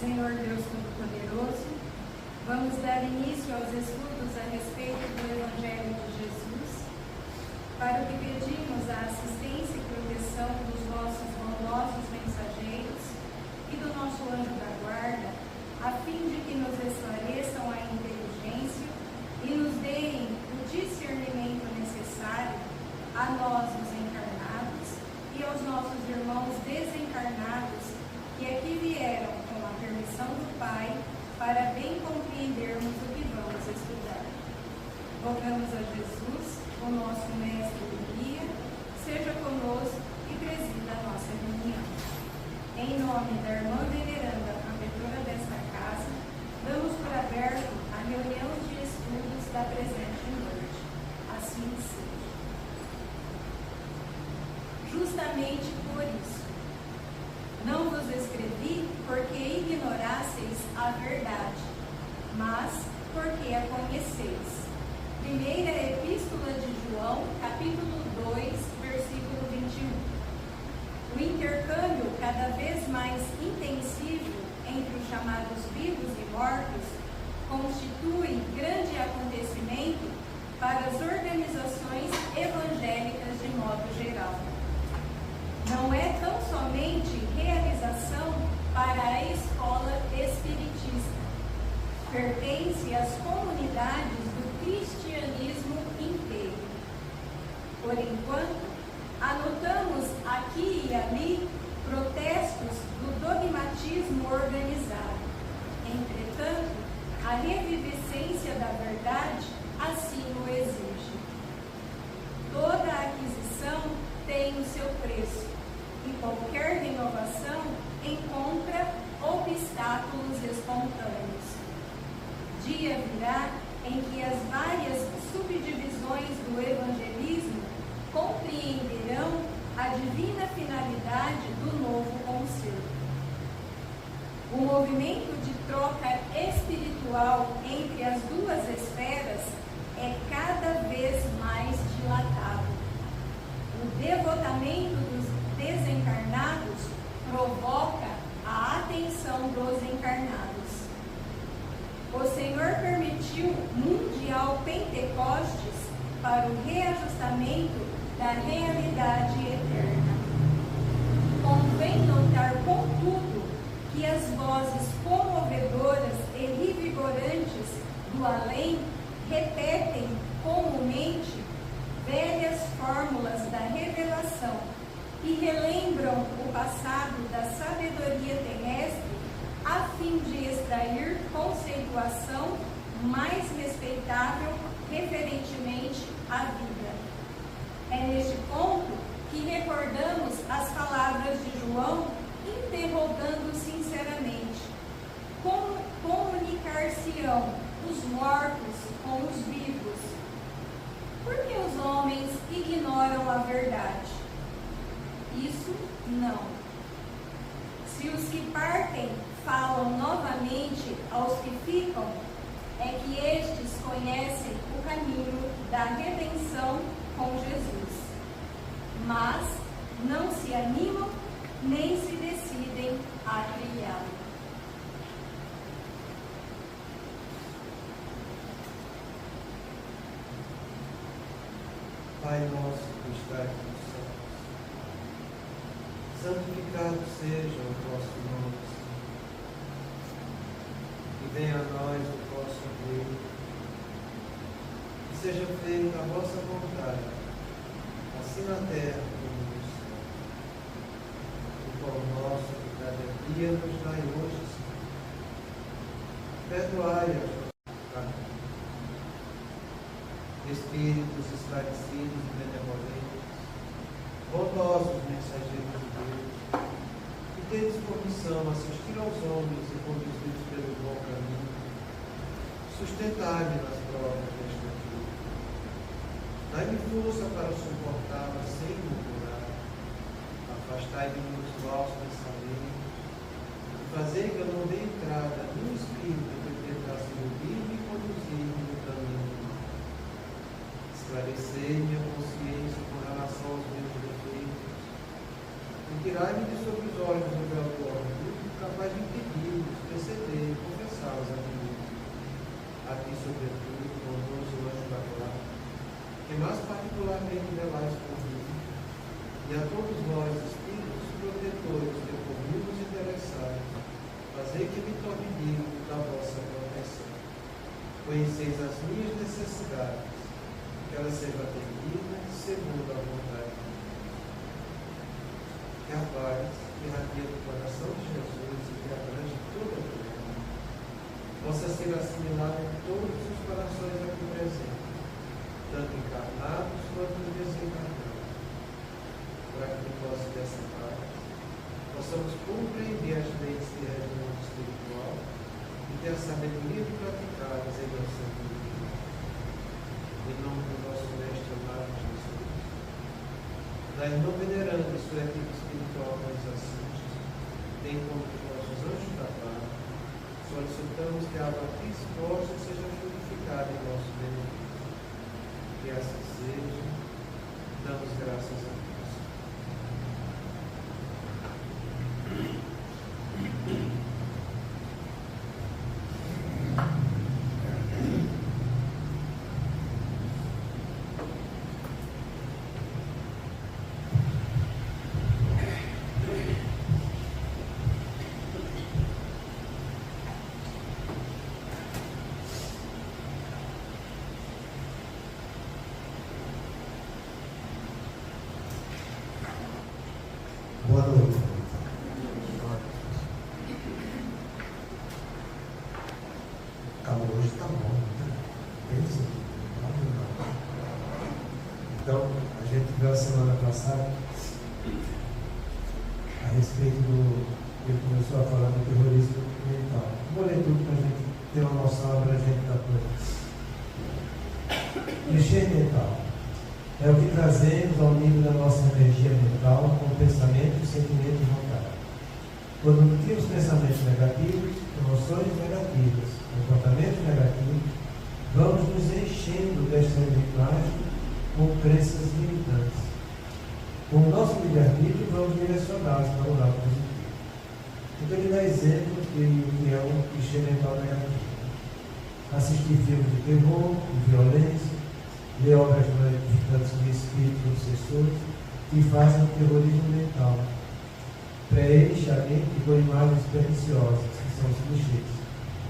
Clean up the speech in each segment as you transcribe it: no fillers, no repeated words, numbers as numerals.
Senhor Deus Todo-Poderoso, vamos dar início aos estudos a respeito do Evangelho de Jesus, para o que pedimos a assistência e proteção dos nossos bondosos mensageiros e do nosso anjo da guarda, a fim de que nos esclareçam a inteligência e nos deem o discernimento necessário a nós, os encarnados, e aos nossos irmãos desencarnados, que aqui vieram com a permissão do Pai, para bem compreendermos o que vamos estudar. Rogamos a Jesus, o nosso mestre e guia, seja conosco e presida a nossa reunião. Em nome da irmã veneranda, protetora desta casa, damos por aberto a reunião de estudos da presente noite. Assim seja. Justamente por isso, não vos escrevi porque ignorasseis a verdade, mas porque a conheceis. Primeira Epístola de João, capítulo 2, versículo 21. O intercâmbio cada vez mais intensivo entre os chamados vivos e mortos constitui grande acontecimento para as organizações evangélicas de modo geral. Não é tão somente realização para a escola espiritista. Pertence às comunidades do cristianismo inteiro. Por enquanto, anotamos aqui e ali protestos do dogmatismo organizado. Entretanto, a revivescência da verdade assim o exige. Toda aquisição tem o seu preço, e qualquer renovação encontra obstáculos espontâneos. Dia virá em que as várias subdivisões do evangelismo compreenderão a divina finalidade do novo concerto. O movimento de troca espiritual entre as duas esferas é cada vez mais dilatado. O devotamento dos desencarnados provoca a atenção dos encarnados. O Senhor permitiu mundial Pentecostes para o reajustamento da realidade eterna. Convém notar, contudo, que as vozes comovedoras e revigorantes do além repetem comumente velhas fórmulas da revelação e relembram o passado da sabedoria terrestre a fim de extrair conceituação mais respeitável referentemente à vida. É neste ponto que recordamos as palavras de João, interrogando sinceramente: como comunicar-se-ão os mortos com os vivos? Por que os homens ignoram a verdade? Isso não. Se os que partem falam novamente aos que ficam, é que estes conhecem o caminho da redenção com Jesus. Mas não se animam nem se decidem a trilhá-lo. Pai nosso que estás nos céus, santificado seja o vosso nome, Senhor. Que venha a nós o vosso reino, que seja feita a vossa vontade, assim na terra como no céu. O pão nosso de cada dia nos dai hoje, Senhor. Perdoai as nossas falhas. Espíritos esclarecidos e benevolentes, bondosos mensageiros de Deus, que tendes por missão assistir aos homens e conduzi-los pelo bom caminho, sustentai-me nas provas desta vida. Dai-me força para suportá-las sem murmurar, afastai-me dos maus pensamentos, e fazei que eu não dê entrada no espírito que tentasse iludir-me e conduzir-me no caminho. Esclarecei minha consciência com relação aos meus defeitos, e tirai-me de sobre os olhos o véu do orgulho, capaz de impedir-me de Conheceis as minhas necessidades, que elas sejam atendidas segundo a vontade de Deus. Que a paz que irradia do coração de Jesus e que abrange toda a terra possa ser assimilada em todos os corações aqui presentes, tanto encarnados quanto desencarnados, para que por causa dessa paz possamos compreender as leis que regem o mundo espiritual e ter a sabedoria de praticá-las em nossa vida. Em nome do nosso Mestre amado Jesus, da irmã veneranda e sua equipe espiritual que nos assiste, bem como dos nossos anjos da paz, solicitamos que a água aqui exposta seja purificada em nosso benefício. Que assim seja, damos graças a Deus. Boa noite. O calor hoje está bom, né? Pensa, então, a gente viu a semana passada a respeito do. Ele começou a falar do terrorismo mental. Vou ler tudo para a gente ter uma noção abrangente da coisa. Clichê mental. É o que trazemos ao nível da nossa energia mental com pensamento, sentimento e vontade. Quando temos pensamentos negativos, emoções negativas, comportamentos negativos, vamos nos enchendo desta imagem com crenças limitantes. Com o nosso livre-arbítrio, vamos direcioná-los para o lado positivo. Então, ele dá exemplo que é um clichê mental negativo. Assistir filmes de terror, de violência, ler obras glorificantes de espíritos obsessores que fazem o terrorismo mental. Preenche a mente com imagens perniciosas, que são os clichês,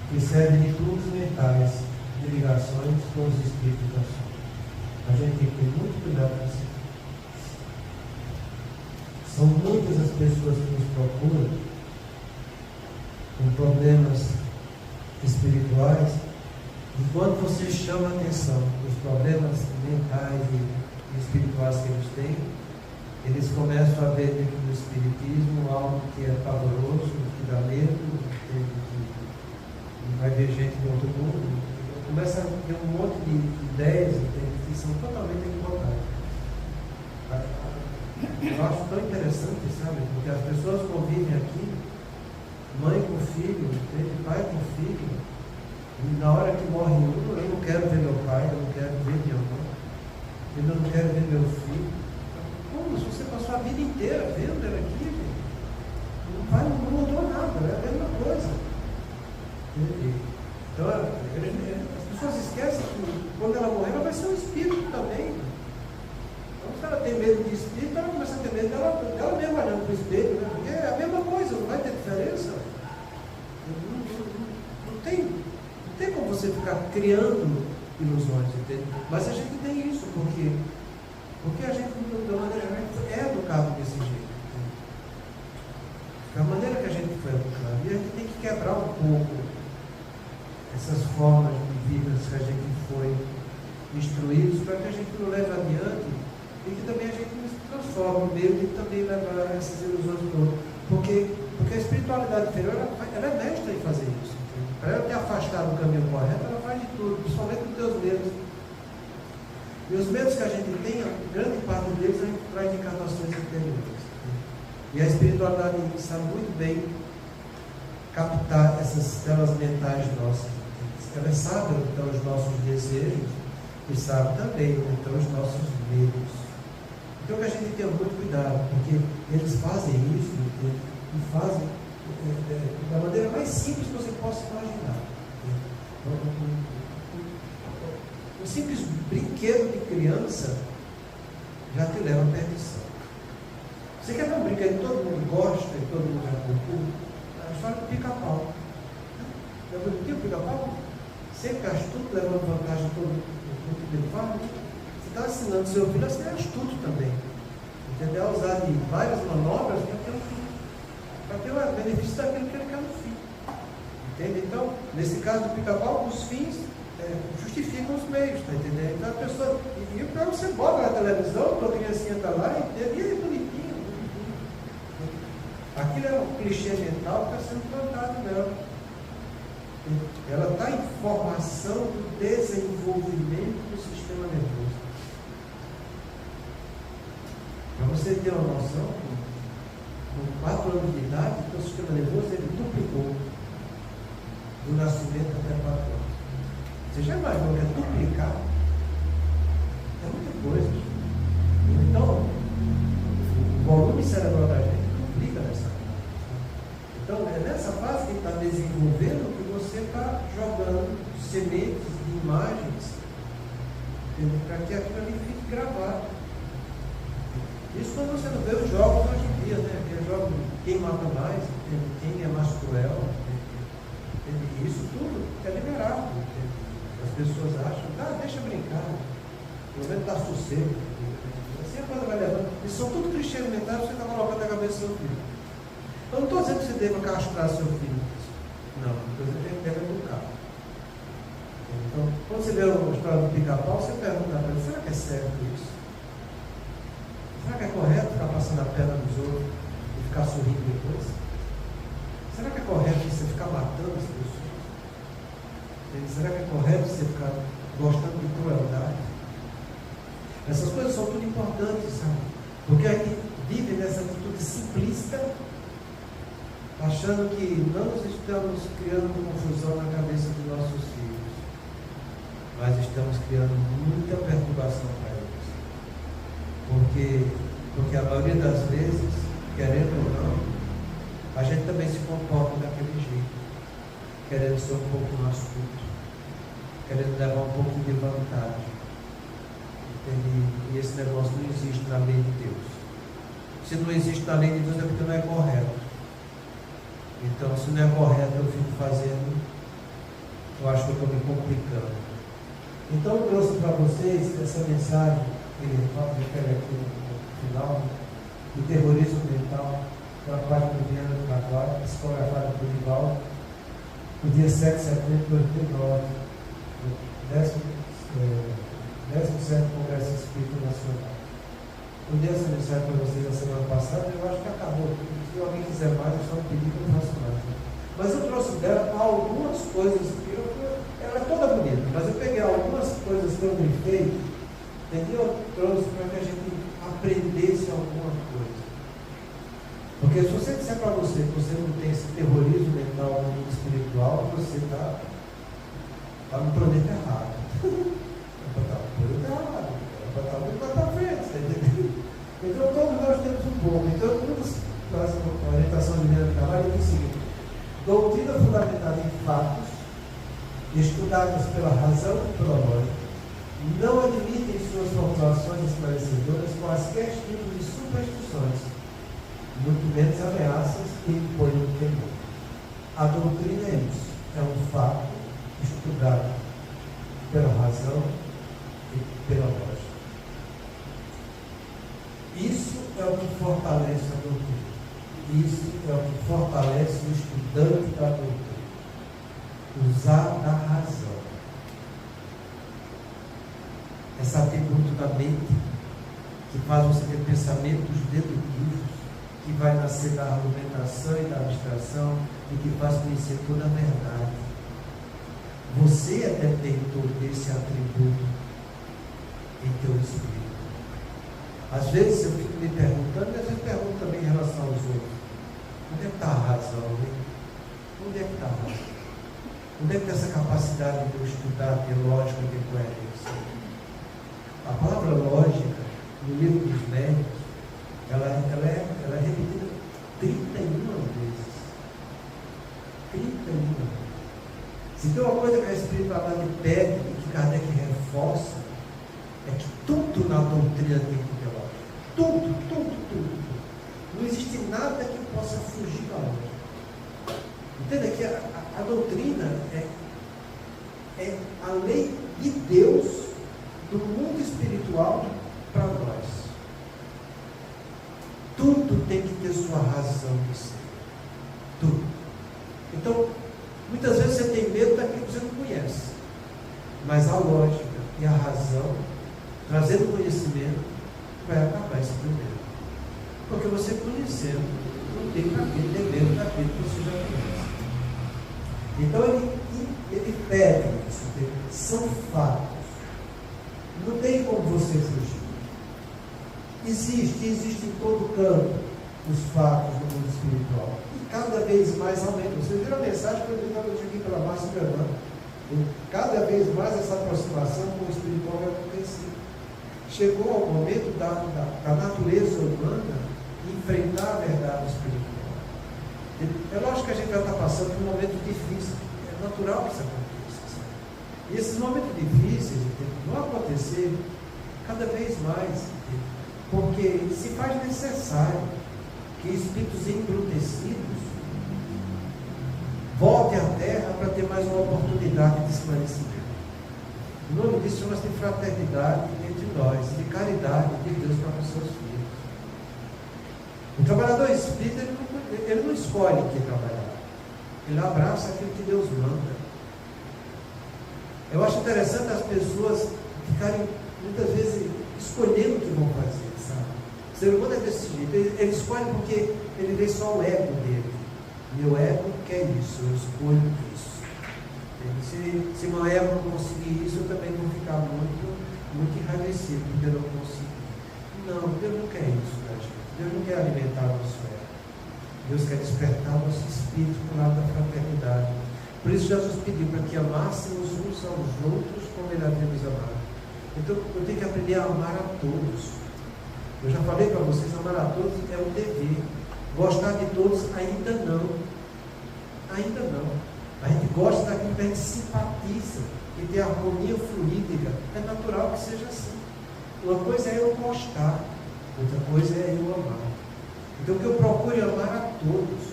que servem de tubos mentais de ligações com os espíritos da sombra. A gente tem que ter muito cuidado com isso. São muitas as pessoas que nos procuram com problemas espirituais. E quando você chama a atenção dos problemas mentais e espirituais que eles têm, eles começam a ver dentro do espiritismo algo que é pavoroso, que dá medo, que vai ver gente de outro mundo. Começa a ter um monte de ideias que são totalmente equivocadas. Eu acho tão interessante, sabe? Porque as pessoas convivem aqui, mãe com filho, pai com filho. E na hora que morre um, eu não quero ver meu pai, eu não quero ver minha mãe, eu não quero ver meu filho. Como? Se você passou a vida inteira vendo ela aqui, gente, não mudou nada, é a mesma coisa. Então, as pessoas esquecem que quando ela morrer, ela vai ser um espírito também. Então, se ela tem medo de espírito, ela começa a ter medo dela mesma olhando para o espelho, né? Porque é a mesma coisa, não vai ter diferença. Não tem como você ficar criando ilusões, entende? Mas a gente tem isso, porque a gente, da maneira que é educado desse jeito. Entende? Da maneira que a gente foi educado. E a gente tem que quebrar um pouco essas formas de vida que a gente foi instruídos para que a gente não leve adiante e que também a gente não se transforme no meio de também levar essas ilusões todas. Porque a espiritualidade inferior, ela é mestra em fazer isso. Para ela te afastar do caminho correto, ela faz de tudo, principalmente dos teus medos. E os medos que a gente tem, grande parte deles a gente traz de encarnações anteriores. E a espiritualidade sabe muito bem captar essas telas mentais nossas. Ela sabe onde estão os nossos desejos e sabe também onde estão os nossos medos. Então que a gente tenha muito cuidado, porque eles fazem isso e fazem da maneira mais simples que você possa imaginar. Um simples brinquedo de criança já te leva à perdição. Você quer ver um brinquedo que todo mundo gosta e todo mundo já procura? A história do pica-pau. Já viu o pica-pau? sempre astuto, levando vantagem de tudo que ele faz. Você está ensinando seu filho a ser astuto também. Entendeu? A usar de várias manobras para ter o benefício daquilo que ele quer no fim. Entende? Então, nesse caso do pica-pau, os fins justificam os meios, tá entendendo? Então a pessoa. E o pior, você bota na televisão, a criancinha está lá e é bonitinho. Aquilo é um clichê mental que está sendo plantado nela. Ela está em formação do desenvolvimento do sistema nervoso. Para você ter uma noção, com 4 anos de idade, o sistema nervoso ele duplicou do nascimento até 4 anos. Você já imaginou que é duplicar? É muita coisa. Então, o volume cerebral da gente duplica nessa fase. Então, é nessa fase que está desenvolvendo que você está jogando sementes de imagens para que aquilo ali fique gravado. Isso quando você não vê os jogos hoje em dia, né? Aquele jogo quem mata mais, quem é mais cruel. Isso tudo é liberado. As pessoas acham, deixa brincar, pelo menos dá sossego. Assim a coisa vai levando. Isso são tudo clichês mentais que você está colocando na cabeça do seu filho. Eu não estou dizendo que você deva castrar seu filho. Não, estou dizendo que ele deve educar. Então, quando você vê a história do pica-pau, você pergunta para ele, será que é certo isso? Será que é correto ficar passando a perna nos outros e ficar sorrindo depois? Será que é correto você ficar matando as pessoas? Será que é correto você ficar gostando de crueldade? Essas coisas são tudo importantes, sabe? Porque a gente vive nessa atitude simplista, achando que não estamos criando confusão na cabeça dos nossos filhos, mas estamos criando muita perturbação para eles. Porque a maioria das vezes, querendo ou não, a gente também se comporta daquele jeito, querendo ser um pouco mais astuto, querendo levar um pouco de vantagem. E esse negócio não existe na lei de Deus. Se não existe na lei de Deus é porque não é correto. Então, se não é correto eu fico fazendo, eu acho que eu estou me complicando. Então, eu trouxe para vocês essa mensagem que ele refere aqui no final, do terrorismo mental, pela página do Viana do Carvalho, psicografada por Divaldo, no dia 7 de setembro de 2009, no 17º Congresso Espírita Nacional. Eu dei essa mensagem para vocês na semana passada, eu acho que acabou. Se alguém quiser mais, eu só pedir que eu não faço mais. Mas eu trouxe dela algumas coisas, ela é toda bonita, mas eu peguei algumas coisas que eu grifei, entendeu? Eu trouxe para que a gente aprendesse alguma coisa. Porque se você disser para você que você não tem esse terrorismo mental no mundo espiritual, você está no planeta errado. Está no planeta errado. Está muito para frente, está entendendo? Então todos nós temos um pouco. Então, a orientação de Viana do Carvalho é o seguinte: doutrina fundamentada em fatos, estudadas pela razão e pela lógica, não admitem suas formulações esclarecedoras quaisquer tipos de superstições, muito menos ameaças que impõem o temor. A doutrina é isso, é um fato estudado pela razão e pela lógica. Isso é o que fortalece a doutrina. Isso é o que fortalece o estudante da doutrina. Usar da razão. Esse atributo da mente que faz você ter pensamentos dedutivos, que vai nascer da argumentação e da abstração e que faz conhecer toda a verdade. Você é detentor desse atributo em teu espírito. Às vezes eu fico me perguntando, e às vezes pergunto também em relação aos outros: onde é que está a razão? Onde é que está a razão? Onde é que está essa capacidade de eu estudar, ter lógica e ter coerência? A palavra lógica, no livro dos médios, ela é repetida 31 vezes. 31 vezes. Se tem uma coisa que a espiritualidade pede e que Kardec reforça, é que tudo na doutrina tem que ter lógica. Tudo. Não existe nada que possa fugir da lógica. Entenda que a doutrina é a lei de Deus do mundo espiritual para nós. Tudo tem que ter sua razão de ser. Tudo. Então, muitas vezes você tem medo daquilo que você não conhece. Mas a lógica e a razão, trazendo conhecimento, vai acabar esse medo. Porque você conhecendo, não tem para que ter medo daquilo que você já conhece. Então ele pede isso, são fatos. Não tem como você fugir. Existe em todo canto os fatos do mundo espiritual. E cada vez mais aumenta. Vocês viram a mensagem que eu estava aqui pela Márcia Fernanda. Cada vez mais essa aproximação com o espiritual vai acontecer. Chegou ao momento da natureza humana enfrentar a verdade espiritual. É lógico que a gente vai estar passando por um momento difícil. É natural que isso aconteça. E esses momentos difíceis vão acontecer cada vez mais, porque se faz necessário que espíritos embrutecidos voltem à Terra para ter mais uma oportunidade de esclarecimento. O nome disso chama-se de fraternidade entre nós, de caridade de Deus para com seus filhos. O trabalhador espírita, ele não escolhe quem trabalhar. Ele abraça aquilo que Deus manda. Eu acho interessante as pessoas ficarem, muitas vezes, escolhendo o que vão fazer, sabe? O ser humano é desse jeito. Ele escolhe porque ele vê só o ego dele. Meu ego quer isso, eu escolho isso. Se meu ego não conseguir isso, eu também vou ficar muito enraivecido, porque eu não consegui. Não, Deus não quer isso da gente. Deus não quer alimentar o nosso ego. Deus quer despertar o nosso espírito para o lado da fraternidade. Por isso Jesus pediu para que amássemos uns aos outros como Ele havia nos amado. Então eu tenho que aprender a amar a todos. Eu já falei para vocês, amar a todos é um dever. Gostar de todos ainda não. Ainda não. A gente gosta daquilo que a gente simpatiza, que tem harmonia fluídica. É natural que seja assim. Uma coisa é eu gostar, outra coisa é eu amar. Então, que eu procure amar a todos.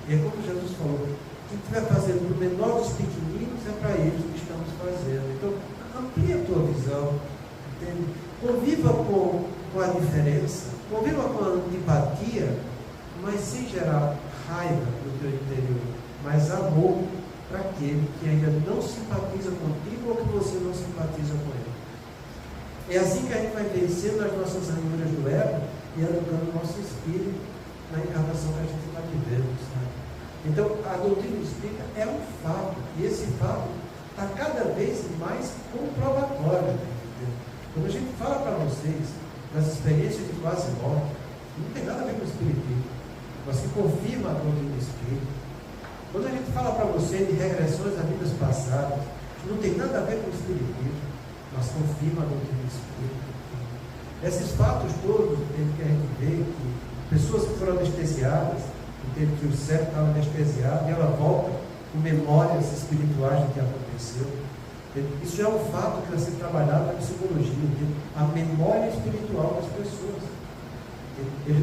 E é como Jesus falou: o que estiver fazendo para o menor dos pequeninos é para eles que estamos fazendo. Então, amplie a tua visão. Entende? Conviva com a diferença, conviva com a antipatia, mas sem gerar raiva no teu interior, mas amor para aquele que ainda não simpatiza contigo ou que você não simpatiza com ele. É assim que a gente vai vencendo as nossas ranhuras do ego e educando o nosso espírito na encarnação que a gente está vivendo, sabe? Então, a doutrina espírita é um fato, e esse fato está cada vez mais comprobatório. Entendeu? Quando a gente fala para vocês das experiências de quase morte, não tem nada a ver com o espiritismo, mas que confirma a doutrina espírita. Quando a gente fala para você de regressões a vidas passadas, não tem nada a ver com o espiritismo, mas confirma a doutrina espírita. Esses fatos todos que a gente vê, que pessoas que foram anestesiadas, entende que o cérebro estava anestesiado e ela volta com memórias espirituais do que aconteceu. Isso é um fato que vai ser trabalhado na psicologia, entende? A memória espiritual das pessoas.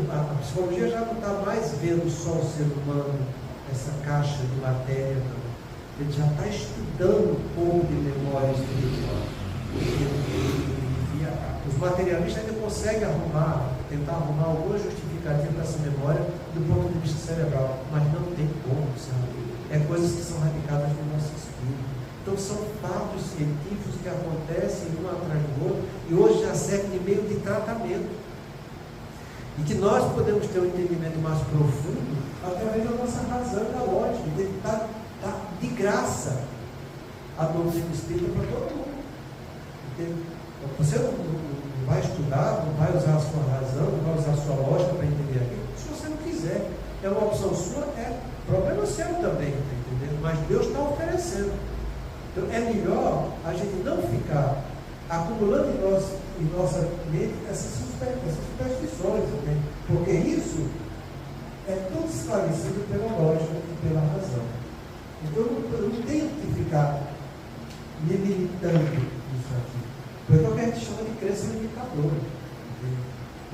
A psicologia já não está mais vendo só o ser humano, essa caixa de matéria, não. Ele já está estudando um pouco de memória espiritual. Os materialistas ainda conseguem tentar arrumar alguma justificativa para essa memória do ponto de vista cerebral, mas não tem como, sabe? É coisas que são radicadas no nosso espírito. Então são fatos científicos que acontecem um atrás do outro e hoje já servem de meio de tratamento. E que nós podemos ter um entendimento mais profundo através da nossa razão e da lógica. Está de graça a doutrina espírita para todo mundo. Entende? Você não vai estudar, não vai usar a sua razão, não vai usar a sua lógica para entender aquilo. Se você não quiser, é uma opção sua, problema seu também, tá entendendo? Mas Deus está oferecendo. Então é melhor a gente não ficar acumulando em nossa mente essas superstições, né? Porque isso é tudo esclarecido pela lógica e pela razão. Então eu não tenho que ficar me limitando isso aqui. Porque é o que a gente chama de crença limitadora.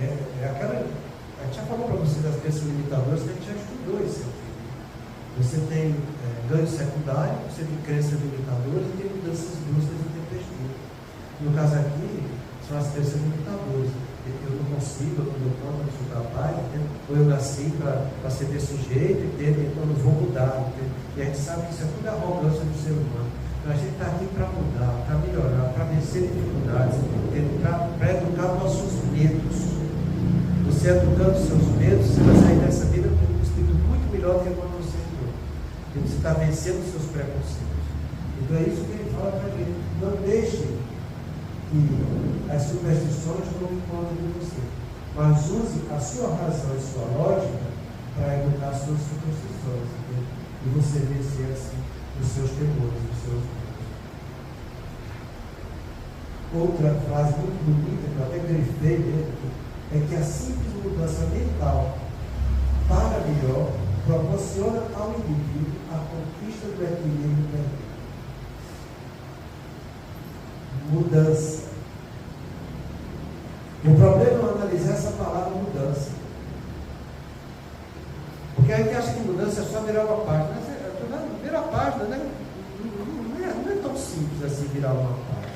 A gente já falou para vocês das crenças limitadoras, que a gente já estudou isso aqui. Você tem ganho secundário, você tem crenças limitadoras e tem mudanças bruscas e intempestivas. No caso aqui, são as crenças limitadoras. Eu não consigo, eu não dou conta, eu não sou capaz, ou eu nasci para ser desse jeito, então eu não vou mudar. E a gente sabe que isso é tudo arrogância do ser humano. Então a gente está aqui para mudar, para melhorar, para vencer dificuldades, para educar nossos medos. Você educando seus medos, você vai sair dessa vida com um espírito muito melhor do que quando você entrou. E você está vencendo os seus preconceitos. Então é isso que ele fala para a gente. Não deixe que as superstições tomem conta de você, mas use a sua razão e sua lógica para educar as suas superstições, entendeu? E você vencer assim os seus temores, os seus medos. Outra frase muito bonita, que eu até grifei mesmo, é que a simples mudança mental para melhor proporciona ao indivíduo a conquista do equilíbrio perdido. Mudança. O problema é analisar essa palavra mudança. Porque a gente acha que mudança é só virar uma página. Virar a página, né? Não é tão simples assim virar uma página.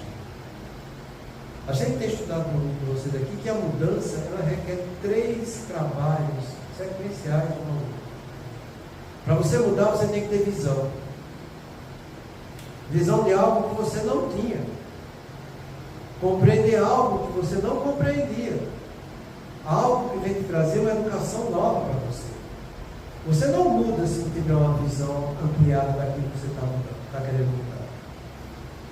A gente tem estudado com vocês aqui que a mudança ela requer 3 trabalhos sequenciais de uma outra. Para você mudar, você tem que ter visão. Visão de algo que você não tinha. Compreender algo que você não compreendia. Algo que vem te trazer uma educação nova para você. Você não muda se não tiver uma visão ampliada daquilo que você está querendo mudar.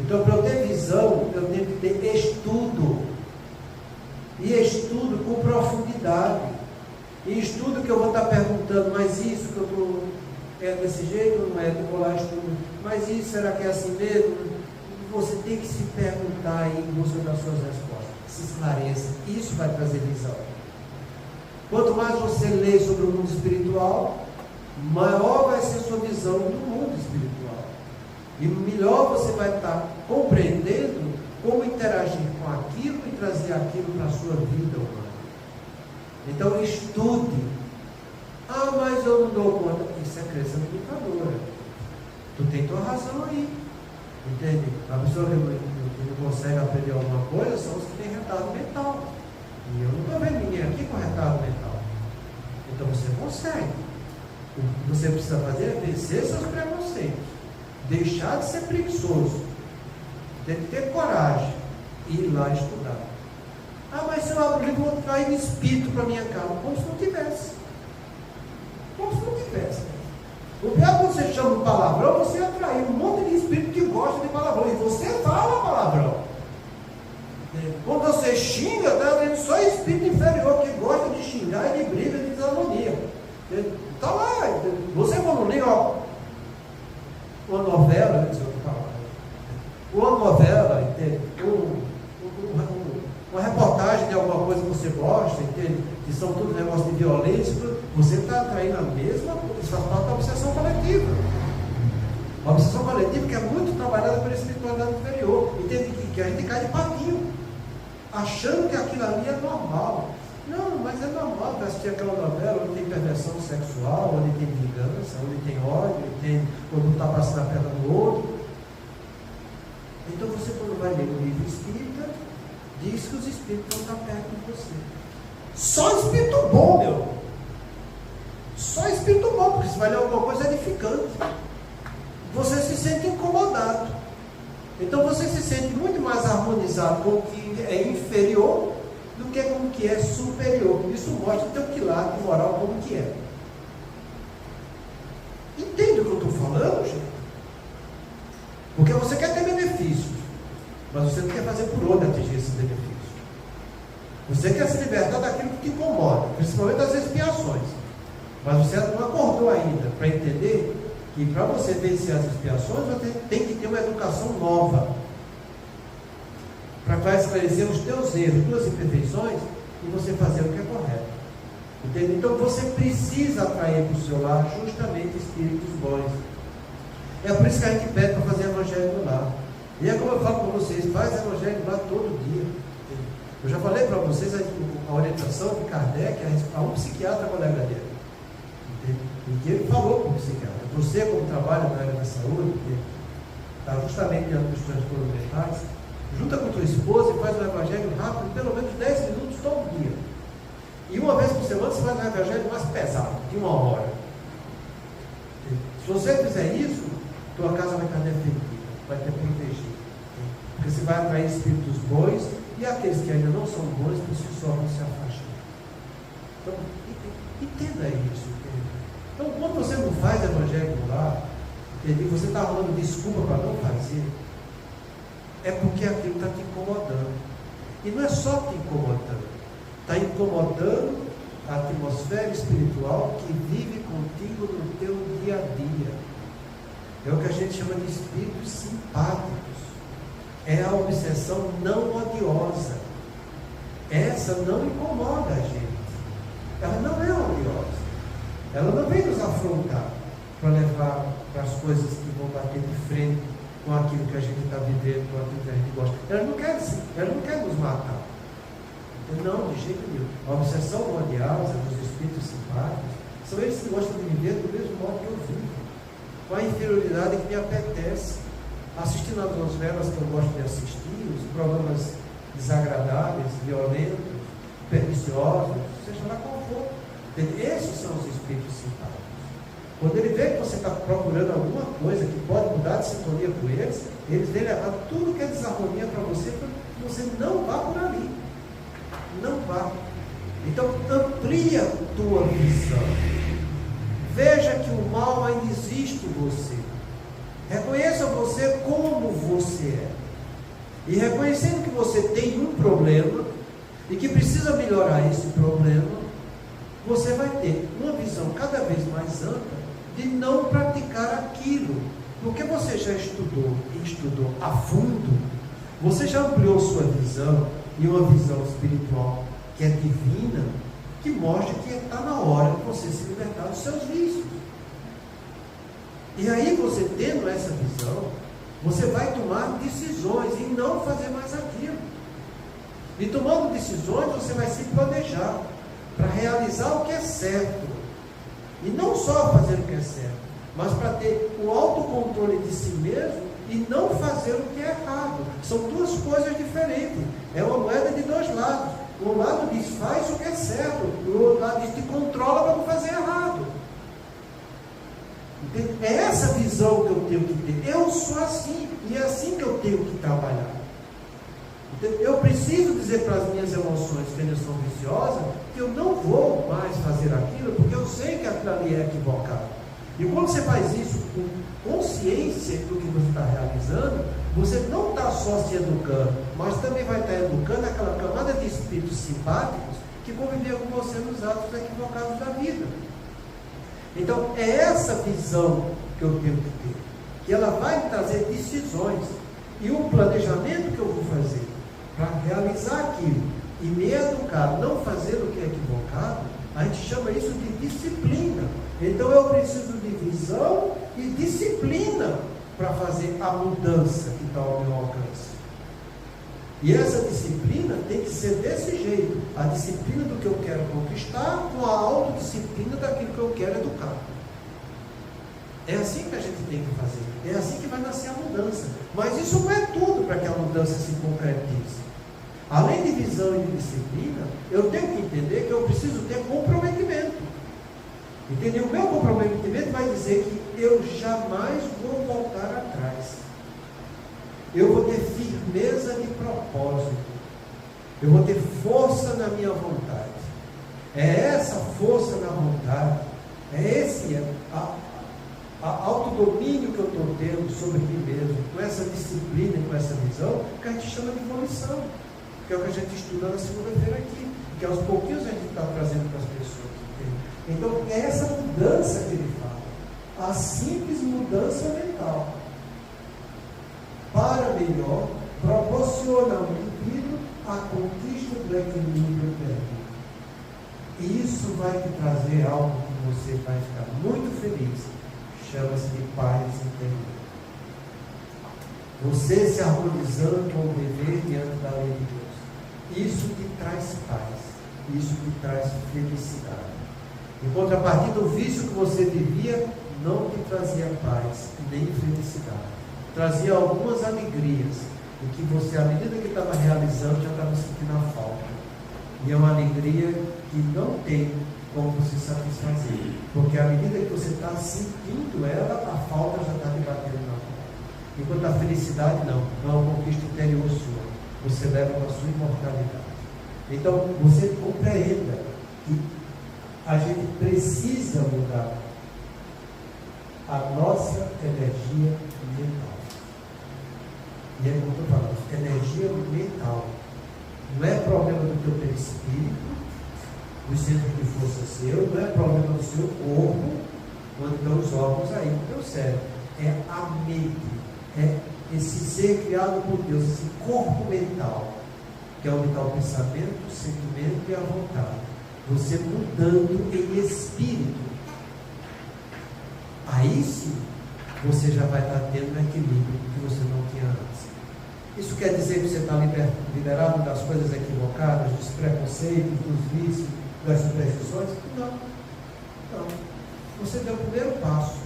Então, para eu ter visão, eu tenho que ter estudo. E estudo com profundidade. E estudo que eu vou estar perguntando, mas isso que eu estou... É desse jeito ou não é? Eu vou lá estudo. Mas isso, será que é assim mesmo? Você tem que se perguntar aí em busca das suas respostas. Se esclareça. Isso vai trazer visão. Quanto mais você lê sobre o mundo espiritual, maior vai ser a sua visão do mundo espiritual. E melhor você vai estar compreendendo como interagir com aquilo e trazer aquilo para a sua vida humana. Então estude. Ah, mas eu não dou conta. Isso é crença limitadora. Tu tem tua razão aí. Entende? A pessoa que não consegue aprender alguma coisa são os que têm retardo mental. E eu não estou vendo ninguém aqui com retardo mental. Então você consegue. O que você precisa fazer é vencer seus preconceitos. Deixar de ser preguiçoso. Tem que ter coragem. E ir lá estudar. Ah, mas se eu abro o livro, vou trair um espírito para minha casa. Como se não tivesse. Como se não tivesse. O pior quando você chama de palavrão, você atrai um monte de espírito que gosta de palavrão. E você fala palavrão. Quando você xinga, está vendo só espírito inferior que gosta de xingar e de briga, de desarmonia. Está lá. Você quando lê uma novela, uma novela, entende? Uma reportagem de alguma coisa que você gosta, entende? Que são tudo negócio de violência, você está atraindo a mesma coisa. Isso faz parte da obsessão coletiva. A obsessão coletiva que é muito trabalhada pela espiritualidade inferior. Entende? Que a gente cai de patinho, achando que aquilo ali é normal. Não, mas é normal para assistir aquela novela onde tem perversão sexual, onde tem vingança, onde tem ódio, onde está passando a perna do outro. Então você, quando vai ler o livro espírita, diz que os espíritos vão estar perto de você. Só espírito bom, meu. Só espírito bom, porque se vai ler alguma coisa edificante. Você se sente incomodado. Então você se sente muito mais harmonizado com o que é inferior do que com o que é superior. Isso mostra o teu quilate moral como que é. Entende o que eu estou falando, gente? Porque você quer ter benefícios, mas você não quer fazer por onde atingir esses benefícios. Você quer se libertar daquilo que te incomoda, principalmente das expiações. Mas você não acordou ainda para entender que para você vencer as expiações, você tem que ter uma educação nova. Para esclarecer os teus erros, as tuas imperfeições e você fazer o que é correto. Entende? Então você precisa atrair para o seu lar justamente espíritos bons. É por isso que a gente pede para fazer evangelho no lar. E é como eu falo para vocês, faz evangelho no lar todo dia. Eu já falei para vocês a orientação de Kardec a um psiquiatra colega dele. Entende? E que ele falou para o psiquiatra, você como trabalha na área da saúde, está justamente diante dos transtornos mentais, junta com tua esposa e faz um evangelho rápido, pelo menos 10 minutos todo dia. E uma vez por semana você faz um evangelho mais pesado, de 1 hora. Se você fizer isso, tua casa vai estar defendida, vai estar protegida. Porque você vai atrair espíritos bons e aqueles que ainda não são bons, por si só vão se afastar. Então, entenda isso. Entende? Então, quando você não faz evangelho lá, entende? Você está arrumando desculpa para não fazer, é porque aquilo está te incomodando. E não é só te incomodando, está incomodando a atmosfera espiritual que vive contigo no teu dia a dia. É o que a gente chama de espíritos simpáticos. É a obsessão não odiosa. Essa não incomoda a gente. Ela não é odiosa. Ela não vem nos afrontar para levar para as coisas que vão bater de frente com aquilo que a gente está vivendo, com aquilo que a gente gosta. Ela não quer nos matar. Não, de jeito nenhum. A obsessão odiosa dos espíritos simpáticos são eles que gostam de viver do mesmo modo que eu vivo, com a inferioridade que me apetece, assistindo às novelas que eu gosto de assistir, os programas desagradáveis, violentos, perniciosos, seja lá qual for. Esses são os espíritos simpáticos. Quando ele vê que você está procurando alguma coisa que pode mudar de sintonia com eles, eles vêm levar tudo que é desarmonia para você, para que você não vá por ali. Não vá. Então, amplia a tua visão. Veja que o mal ainda existe em você. Reconheça você como você é. E reconhecendo que você tem um problema e que precisa melhorar esse problema, você vai ter uma visão cada vez mais ampla de não praticar aquilo. Porque você já estudou e estudou a fundo, você já ampliou sua visão, e uma visão espiritual que é divina, que mostra que está na hora de você se libertar dos seus vícios. E aí você tendo essa visão, você vai tomar decisões e não fazer mais aquilo. E tomando decisões, você vai se planejar para realizar o que é certo. E não só fazer o que é certo, mas para ter o autocontrole de si mesmo e não fazer o que é errado. São duas coisas diferentes. É uma moeda de dois lados. Um lado diz, faz o que é certo. E o outro lado diz, te controla para não fazer errado. Entende? É essa visão que eu tenho que ter. Eu sou assim. E é assim que eu tenho que trabalhar. Entende? Eu preciso dizer para as minhas emoções que elas são viciosas, que eu não vou mais fazer aquilo, porque eu sei que aquilo ali é equivocado. E quando você faz isso com consciência do que você está realizando, você não está só se educando, mas também vai estar educando aquela camada de espíritos simpáticos que conviviam com você nos atos equivocados da vida. Então, é essa visão que eu tenho que ter, que ela vai me trazer decisões e o planejamento que eu vou fazer para realizar aquilo e me educar, não fazer o que é equivocado. A gente chama isso de disciplina. Então eu preciso de visão e disciplina para fazer a mudança que está ao meu alcance. E essa disciplina tem que ser desse jeito. A disciplina do que eu quero conquistar com a autodisciplina daquilo que eu quero educar. É assim que a gente tem que fazer. É assim que vai nascer a mudança. Mas isso não é tudo para que a mudança se concretize. Além de visão e de disciplina, eu tenho que entender que eu preciso ter comprometimento. Entendeu? O meu comprometimento vai dizer que eu jamais vou voltar atrás. Eu vou ter firmeza de propósito. Eu vou ter força na minha vontade. É essa força na vontade, é esse autodomínio que eu estou tendo sobre mim mesmo, com essa disciplina e com essa visão, que a gente chama de volição, que é o que a gente estuda na segunda-feira aqui, que aos pouquinhos a gente está trazendo para as pessoas. Então, é essa mudança que ele fala, a simples mudança mental, para melhor, proporciona ao indivíduo a conquista do equilíbrio perdido. E isso vai te trazer algo que você vai ficar muito feliz, chama-se de paz interior. Você se harmonizando com o dever diante da lei de Deus. Isso te traz paz, isso te traz felicidade. Em contrapartida, o vício que você vivia não te trazia paz nem felicidade. Trazia algumas alegrias, em que você, à medida que estava realizando, já estava sentindo a falta. E é uma alegria que não tem como você satisfazer. Porque à medida que você está sentindo ela, a falta já está te batendo na porta. Enquanto a felicidade não é uma conquista interior sua. Você leva para a sua imortalidade. Então, você compreenda que a gente precisa mudar a nossa energia mental. E é como eu estou falando, energia mental. Não é problema do teu perispírito, do centro de força seu, não é problema do seu corpo, onde estão os órgãos aí, do teu cérebro. É a mente, é esse ser criado por Deus, esse corpo mental, que é onde está o pensamento, o sentimento e a vontade. Você mudando em espírito. Aí sim, você já vai estar tendo um equilíbrio que você não tinha antes. Isso quer dizer que você está liberado das coisas equivocadas, dos preconceitos, dos vícios, das superstições? Não. Não. Você deu o primeiro passo.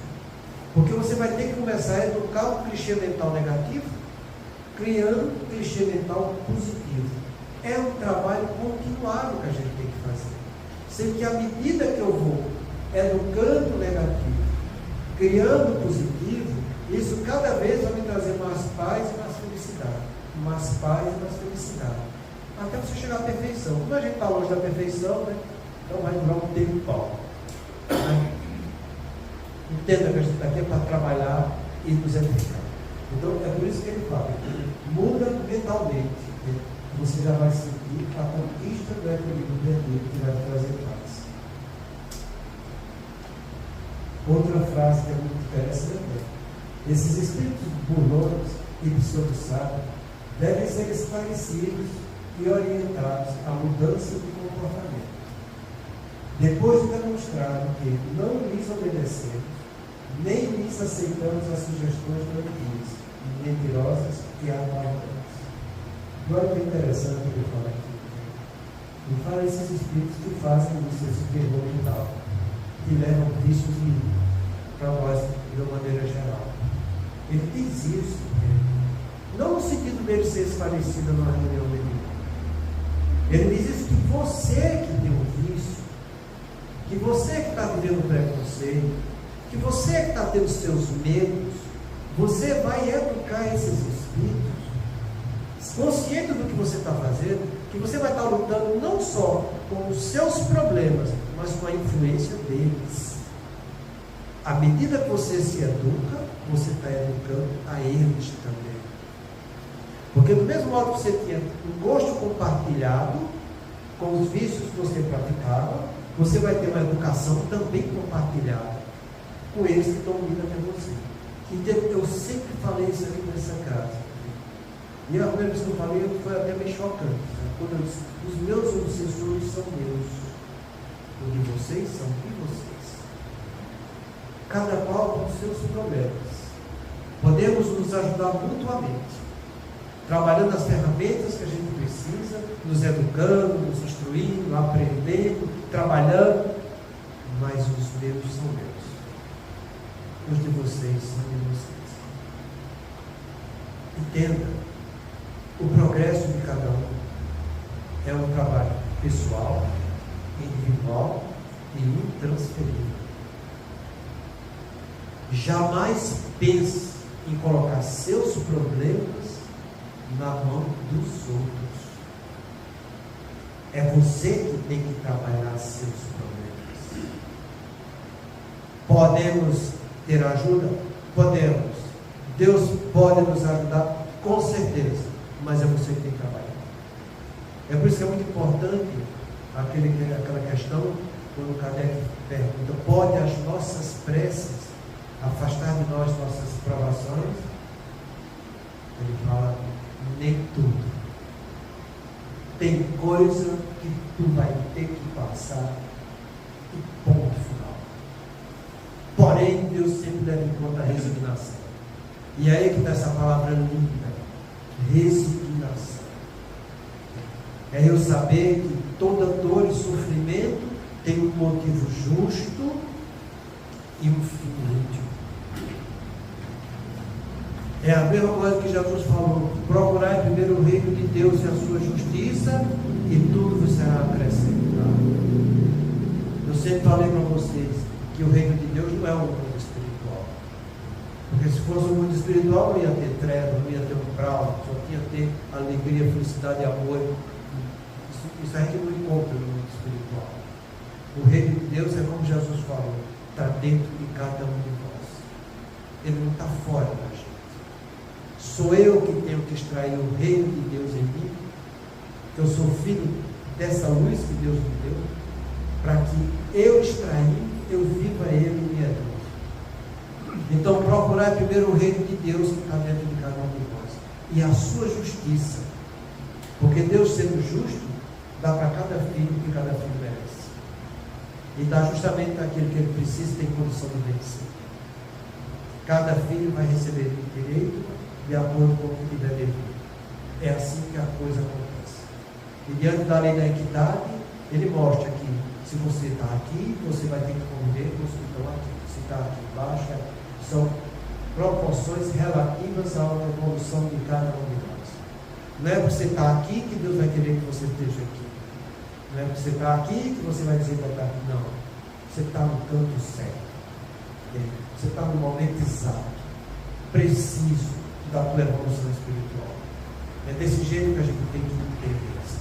Porque você vai ter que começar a educar o clichê mental negativo, criando um clichê mental positivo. É um trabalho continuado que a gente tem que fazer. Sendo que à medida que eu vou educando o negativo, criando o positivo, isso cada vez vai me trazer mais paz e mais felicidade. Mais paz e mais felicidade. Até você chegar à perfeição. Como a gente está longe da perfeição, né? Então vai durar um tempo bom. Né? Entenda que a gente está aqui para trabalhar e nos edificar. Então é por isso que ele fala, muda mentalmente. Você já vai sentir a conquista do equilíbrio perdido que vai te trazer paz. Outra frase que é muito interessante é: esses espíritos burlões e pseudo-sábios devem ser esclarecidos e orientados à mudança de comportamento. Depois de demonstrado que não lhes obedecemos, nem lhes aceitamos as sugestões doentias, mentirosas e arrogantes. Agora que é interessante que ele fala aqui. Ele fala esses espíritos que fazem isso, esse terror mental, que levam vícios para nós de uma maneira geral. Ele diz isso, não no sentido dele ser esclarecido numa reunião mediúnica. Ele diz isso que você que tem um vício, que você que está vivendo preconceito, que você que está tendo seus medos, você vai educar esses espíritos, consciente do que você está fazendo, que você vai estar lutando não só com os seus problemas, mas com a influência deles. À medida que você se educa, você está educando a eles também. Porque do mesmo modo que você tinha um gosto compartilhado com os vícios que você praticava, você vai ter uma educação também compartilhada com eles que estão vindo até você. Então, eu sempre falei isso aqui nessa casa. E a primeira vez que eu falei, foi até meio chocante. Né? Quando eu disse, os meus obsessores são meus. Os de vocês são de vocês. Cada qual com os seus problemas. Podemos nos ajudar mutuamente, trabalhando as ferramentas que a gente precisa, nos educando, nos instruindo, aprendendo, trabalhando, mas os meus são meus. Os de vocês são de vocês. Entenda. O progresso de cada um é um trabalho pessoal, individual e intransferível. Jamais pense em colocar seus problemas na mão dos outros. É você que tem que trabalhar seus problemas. Podemos ter ajuda? Podemos. Deus pode nos ajudar? Com certeza. Mas é você que tem que trabalhar. É por isso que é muito importante aquela questão, quando o Kardec pergunta, pode as nossas preces afastar de nós nossas provações? Ele fala, nem tudo. Tem coisa que tu vai ter que passar e ponto final. Porém, Deus sempre leva em conta a resignação. E aí que está essa palavra linda. Resignação. É eu saber que toda dor e sofrimento tem um motivo justo e um fim íntimo. É a mesma coisa que Jesus falou: procurai primeiro o reino de Deus e a sua justiça, e tudo vos será acrescentado. Eu sempre falei para vocês que o reino de Deus não é um mundo espiritual. Porque se fosse um mundo espiritual, não ia ter treva, não ia ter umbral, só tinha ter alegria, felicidade e amor. Isso a gente não encontra no mundo espiritual. O reino de Deus é como Jesus falou, está dentro de cada um de nós. Ele não está fora da gente. Sou eu que tenho que extrair o reino de Deus em mim, que eu sou filho dessa luz que Deus me deu, para que eu extraindo, eu viva ele em minha vida. Então procurar primeiro o reino de Deus que está dentro de cada um de nós, e a sua justiça, porque Deus sendo justo, dá para cada filho o que cada filho merece, e dá justamente aquilo que ele precisa e tem condição de vencer. Cada filho vai receber o direito de acordo com o que tiver devido. É assim que a coisa acontece. E diante da lei da equidade, ele mostra que se você está aqui, você vai ter que conviver com os que estão aqui. Se está aqui embaixo, são proporções relativas à evolução de cada um de nós. Não é porque você está aqui que Deus vai querer que você esteja aqui. Não é porque você está aqui que você vai dizer que vai estar aqui. Não. Você está no canto certo. Você está no momento exato, preciso da tua evolução espiritual. É desse jeito que a gente tem que entender isso,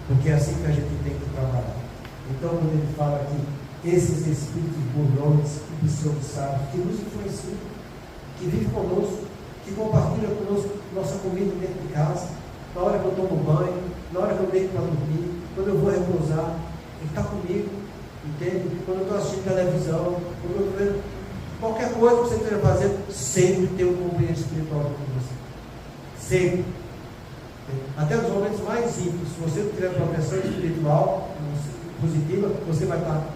porque é assim que a gente tem que trabalhar. Então, quando ele fala que esses espíritos burlões, ambicionados, que nos influenciam, que vivem conosco, que compartilham conosco nossa comida dentro de casa, na hora que eu tomo banho, na hora que eu deito para dormir, quando eu vou repousar, ele está comigo, entende? Quando eu estou assistindo televisão, quando eu estou vendo qualquer coisa que você esteja fazendo, sempre tem um companheiro espiritual com você. Sempre. Até nos momentos mais íntimos, se você não tiver proteção espiritual positiva, você vai estar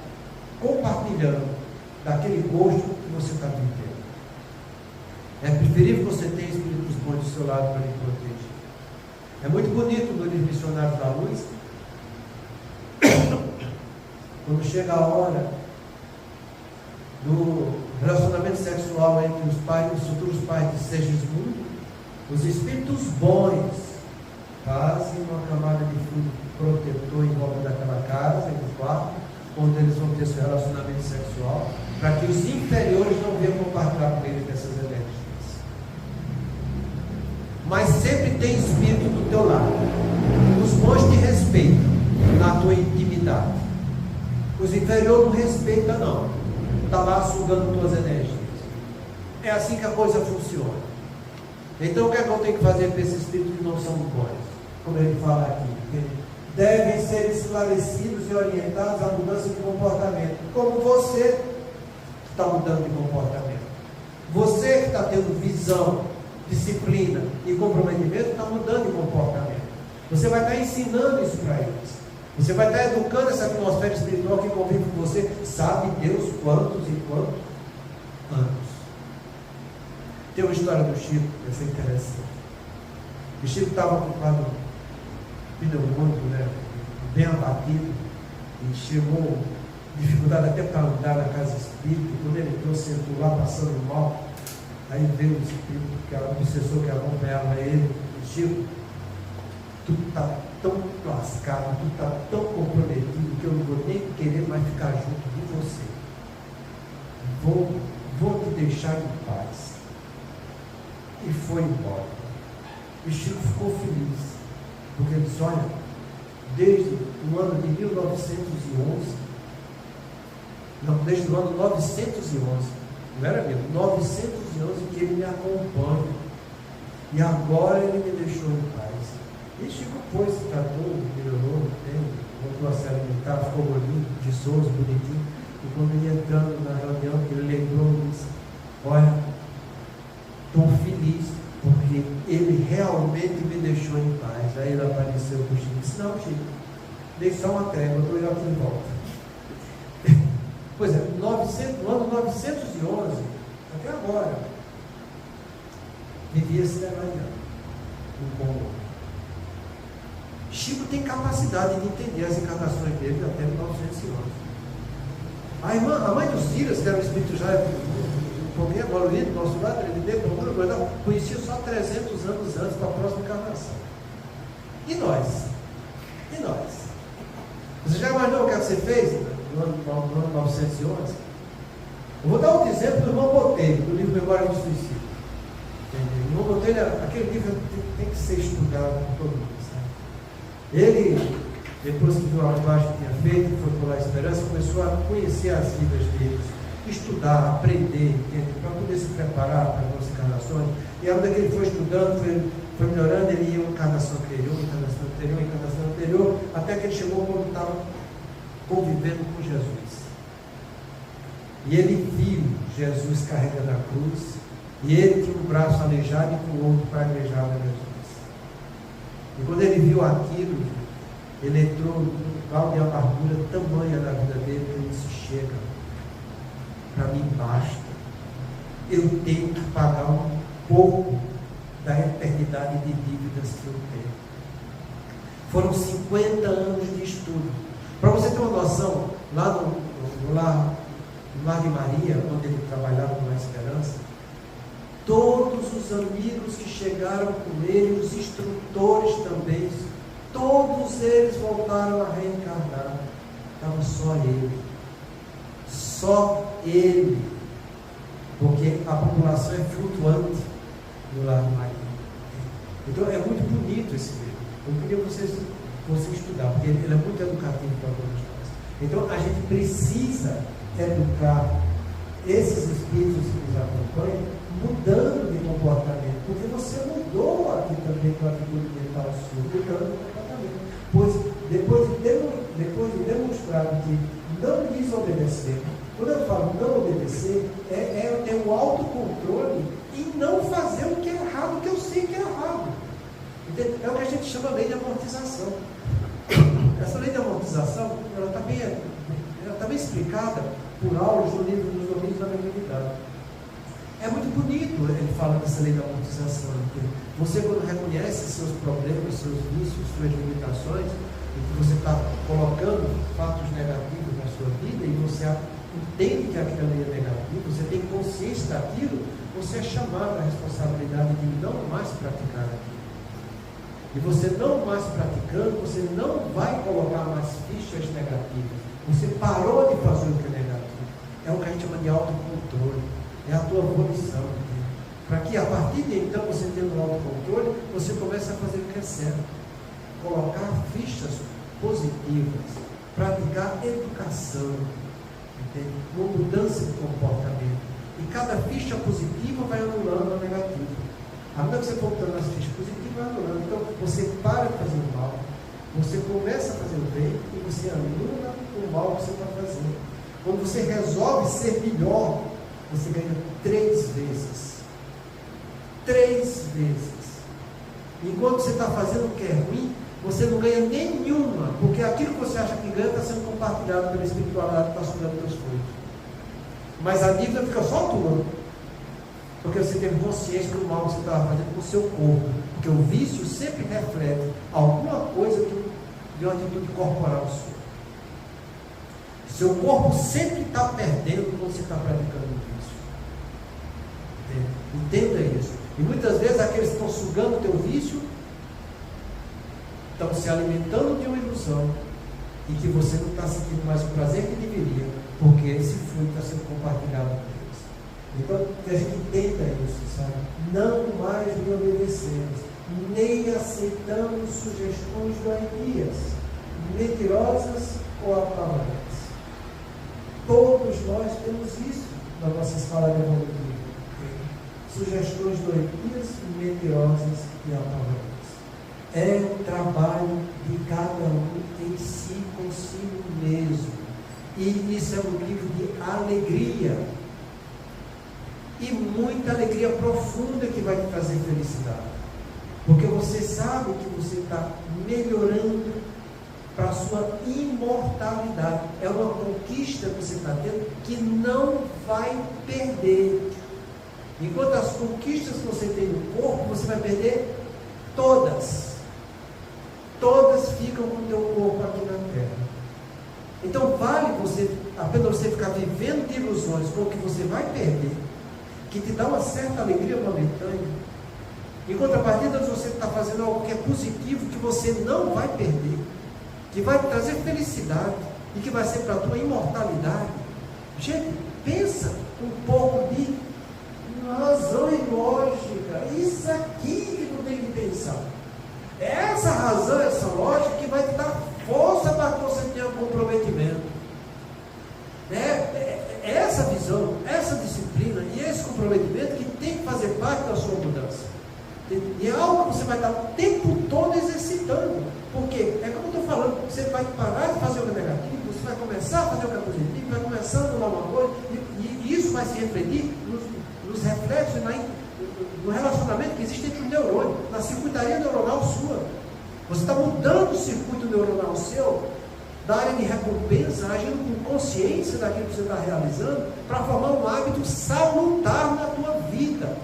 compartilhando daquele gosto que você está vivendo. É preferível que você tenha espíritos bons do seu lado para lhe proteger. É muito bonito no livro Missionários da Luz, quando chega a hora do relacionamento sexual entre os pais, os futuros pais de Segismundo, os espíritos bons fazem uma camada de fluido protetor em volta daquela casa, no quarto, onde eles vão ter seu relacionamento sexual, para que os inferiores não venham compartilhar com eles dessas energias. Mas sempre tem espírito do teu lado. Os bons te respeitam na tua intimidade. Os inferiores não respeitam, não. Está lá sugando tuas energias. É assim que a coisa funciona. Então o que é que eu tenho que fazer para esses espíritos que não são bons? Como ele fala aqui, devem ser esclarecidos e orientados à mudança de comportamento, como você que está mudando de comportamento. Você que está tendo visão, disciplina e comprometimento, está mudando de comportamento. Você vai estar ensinando isso para eles. Você vai estar educando essa atmosfera espiritual que convive com você, sabe Deus quantos e quantos anos. Tem uma história do Chico, que é interessante. O Chico estava com um quadro pneumônico, né, bem abatido, e chegou dificuldade até para andar na casa espírita. Quando ele entrou, sentou lá passando mal, aí veio o espírito, que era o obsessor que acompanhava ele, e Chico, tu está tão lascado, tu está tão comprometido que eu não vou nem querer mais ficar junto de você. Vou te deixar em paz. E foi embora. E Chico ficou feliz, porque ele disse: olha, desde o ano de 1911, desde o ano 911, não era mesmo, 911 que ele me acompanha, e agora ele me deixou em paz. E Chico foi, se tratou, melhorou, voltou a se alimentar, ficou gordinho, de sorriso, bonitinho. E quando ele entrando na reunião, ele lembrou e disse: olha, estou feliz, porque ele realmente me deixou em paz. Aí ele apareceu com o Chico e disse: não, Chico, dei só uma trégua, estou indo aqui de volta. Pois é, no ano 911, até agora, vivia se trabalhando no Congo. Chico tem capacidade de entender as encarnações dele até 1911. A mãe dos Silas, que era o espírito já comer agora do nosso lado, ele deu procura, conhecia só 300 anos antes da próxima encarnação. E nós? E nós? Você já imaginou o que você fez no ano 911? Eu vou dar um exemplo do irmão Botelho, do livro Memória do Suicídio. O irmão Botelho, aquele livro tem que ser estudado por todo mundo. Sabe? Ele, depois que viu a lavagem que tinha feito, foi por lá a esperança, começou a conhecer as vidas deles, estudar, aprender, para poder se preparar para as encarnações. E à medida que ele foi estudando, foi melhorando, ele ia uma encarnação anterior, uma encarnação anterior, até que ele chegou quando estava convivendo com Jesus. E ele viu Jesus carregando a cruz, e ele tinha um braço aleijado e com o outro praguejado a Jesus. E quando ele viu aquilo, ele entrou num grau de amargura tamanha na vida dele, que ele disse: chega, para mim basta, eu tenho que pagar um pouco da eternidade de dívidas que eu tenho. Foram 50 anos de estudo. Para você ter uma noção, lá no Lar de Maria, onde ele trabalhava com a Esperança, todos os amigos que chegaram com ele, os instrutores também, todos eles voltaram a reencarnar. Estava só ele. Só ele. Porque a população é flutuante no Lar de Maria. Então é muito bonito esse livro. Eu queria que vocês estudar, porque ele é muito educativo para todos nós. Então a gente precisa educar esses espíritos que nos acompanham, mudando de comportamento, porque você mudou aqui também com a atitude mental sua, mudando de comportamento. Pois depois de demonstrado que não desobedecer, quando eu falo não obedecer, é o autocontrole e não fazer o que é errado, o que eu sei que é errado. Entende? É o que a gente chama de lei de amortização. Essa lei de amortização, ela está bem explicada por aulas no livro dos Domínios da Mediunidade. É muito bonito ele falar dessa lei da amortização. Você, quando reconhece seus problemas, seus vícios, suas limitações, e que você está colocando fatos negativos na sua vida, e você entende que aquilo ali é negativo, você tem consciência daquilo, você é chamado à responsabilidade de não mais praticar aquilo. E você não mais praticando, você não vai colocar mais fichas negativas. Você parou de fazer o que é negativo. É o que a gente chama de autocontrole. É a tua volição. Para que a partir de então, você tendo um autocontrole, você comece a fazer o que é certo. Colocar fichas positivas. Praticar educação. Entende? Uma mudança de comportamento. E cada ficha positiva vai anulando a negativa. À medida que você for botando as fichas positivas, vai anulando. Então, você para de fazer o mal. Você começa a fazer o bem e você anula o mal que você está fazendo. Quando você resolve ser melhor, você ganha 3 vezes. 3 vezes. Enquanto você está fazendo o que é ruim, você não ganha nenhuma, porque aquilo que você acha que ganha está sendo compartilhado pela espiritualidade que está sugando teus frutos. Mas a dívida fica só tua, porque você teve consciência do mal que você estava fazendo com o seu corpo. Porque o vício sempre reflete alguma coisa de uma atitude corporal sua. Seu corpo sempre está perdendo quando você está praticando o vício. Entenda isso. E muitas vezes aqueles que estão sugando o teu vício estão se alimentando de uma ilusão e que você não está sentindo mais o prazer que deveria, porque esse fruto está sendo compartilhado com eles. Então, que a gente entenda isso, sabe? Não mais lhe obedecemos, nem aceitamos sugestões doentias, mentirosas ou apavorantes. Todos nós temos isso na nossa escala de evolutiva. Sugestões doentias, mentirosas e apavorantes. É um trabalho de cada um em si, consigo mesmo. E isso é motivo de alegria. E muita alegria profunda que vai te trazer felicidade. Porque você sabe que você está melhorando para a sua imortalidade. É uma conquista que você está tendo que não vai perder. Enquanto as conquistas que você tem no corpo, você vai perder todas. Todas ficam com o teu corpo aqui na terra. Então vale você apenas você ficar vivendo de ilusões com o que você vai perder, que te dá uma certa alegria momentânea, em contrapartida você está fazendo algo que é positivo, que você não vai perder, que vai trazer felicidade e que vai ser para a tua imortalidade. Gente, pensa um pouco de razão e lógica. Isso aqui que tu tem que pensar. É essa razão, essa lógica que vai te dar força para que você tenha comprometimento. É essa visão, essa disciplina e esse comprometimento que tem que fazer parte da sua mudança. E é algo que você vai estar o tempo todo exercitando. Porque, é como eu estou falando, você vai parar de fazer o que é negativo, você vai começar a fazer o que é positivo, vai começar a mudar uma coisa, e isso vai se refletir nos reflexos, no relacionamento que existe entre o neurônio, na circuitaria neuronal sua. Você está mudando o circuito neuronal seu, da área de recompensa, agindo com consciência daquilo que você está realizando, para formar um hábito salutar na tua vida.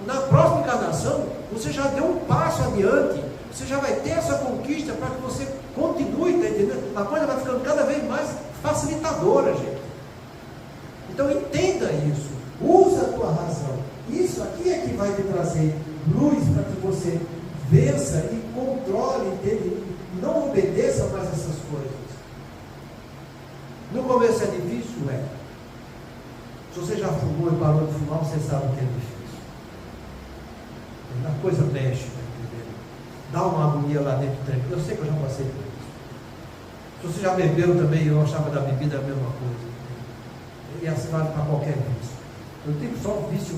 Na próxima encarnação, você já deu um passo adiante, você já vai ter essa conquista para que você continue, tá entendendo? A coisa vai ficando cada vez mais facilitadora, gente. Então entenda isso, usa a tua razão. Isso aqui é que vai te trazer luz para que você vença e controle, entende? E não obedeça mais essas coisas. No começo é difícil, é. Se você já fumou e parou de fumar, você sabe que é difícil. A coisa mexe, tá entendendo? Dá uma agonia lá dentro do trem. Eu sei que eu já passei por isso. Se você já bebeu também, eu achava da bebida a mesma coisa. E assim vale para qualquer vício. Eu tenho só um vício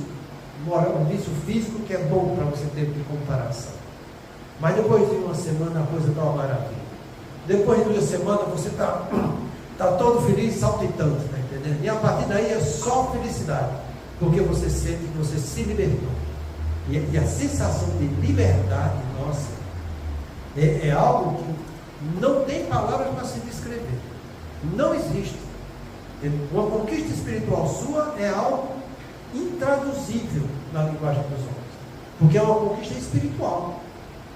moral, um vício físico que é bom para você ter de comparação. Mas depois de uma semana a coisa está uma maravilha. Depois de 2 semanas você está todo feliz, saltitando, tá entendendo? E a partir daí é só felicidade. Porque você sente que você se libertou. E a sensação de liberdade, nossa, é algo que não tem palavras para se descrever. Não existe. Uma conquista espiritual sua é algo intraduzível na linguagem dos homens. Porque é uma conquista espiritual.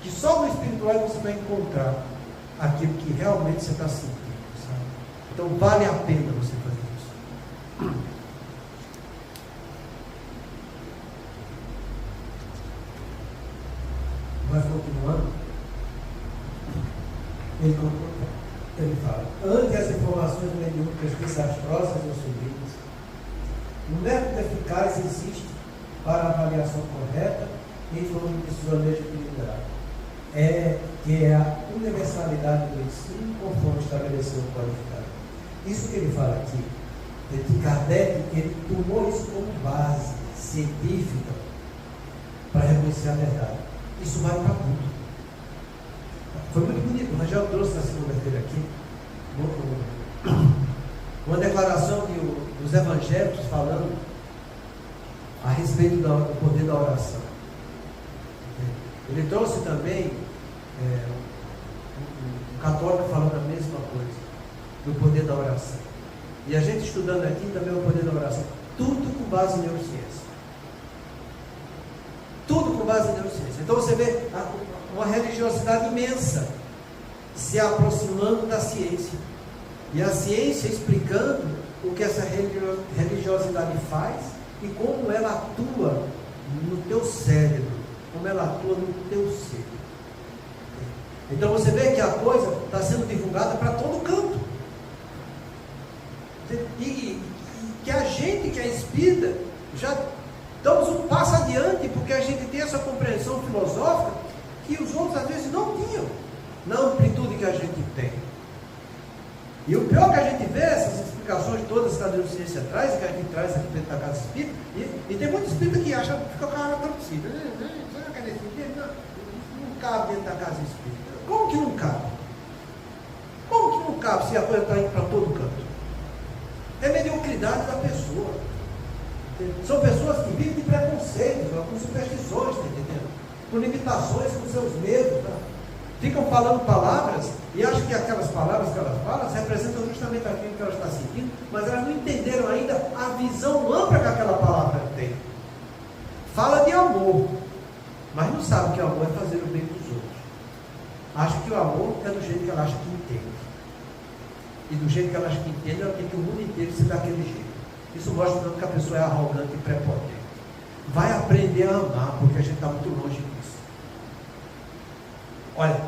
Que só no espiritual você vai encontrar aquilo que realmente você está sentindo. Sabe? Então vale a pena você fazer isso. Mas continuando, ele fala: ante as informações mediúnicas desastrosas ou sublimes, um método eficaz existe para a avaliação correta em torno de sua legitimidade. Que é a universalidade do ensino conforme estabeleceu o qualificado. Isso que ele fala aqui, é que Kardec ele tomou isso como base científica para reconhecer a verdade. Isso vale para tudo. Foi muito bonito, o Rangel trouxe na segunda-feira aqui uma declaração dos evangélicos falando a respeito do poder da oração. Ele trouxe também um católico falando a mesma coisa, do poder da oração. E a gente estudando aqui também o poder da oração. Tudo com base em neurociência. Tudo com base em neurociência. Então você vê uma religiosidade imensa se aproximando da ciência. E a ciência explicando o que essa religiosidade faz e como ela atua no teu cérebro, como ela atua no teu ser. Então você vê que a coisa está sendo divulgada para todo canto. E que a gente que é espírita já damos um passo adiante, porque a gente tem essa compreensão filosófica que os outros às vezes não tinham, na amplitude que a gente tem. E o pior que a gente vê, essas explicações todas que a neurociência traz, e que a gente traz aqui dentro da casa espírita, e tem muito espírita que acha que fica com a cara torcida. Não cabe dentro da casa espírita. Como que não cabe? Como que não cabe se a coisa está indo para todo canto? É mediocridade da pessoa. São pessoas que vivem de preconceitos, com superstições, está entendendo? Com limitações, com seus medos. Tá? Ficam falando palavras e acham que aquelas palavras que elas falam representam justamente aquilo que elas estão sentindo, mas elas não entenderam ainda a visão ampla que aquela palavra tem. Fala de amor, mas não sabe que o amor é fazer o bem dos outros. Acha que o amor é do jeito que ela acha que entende. e do jeito que elas entendem, ela tem que o mundo inteiro se daquele jeito. Isso mostra tanto que a pessoa é arrogante e prepotente. Vai aprender a amar, porque a gente está muito longe disso. Olha,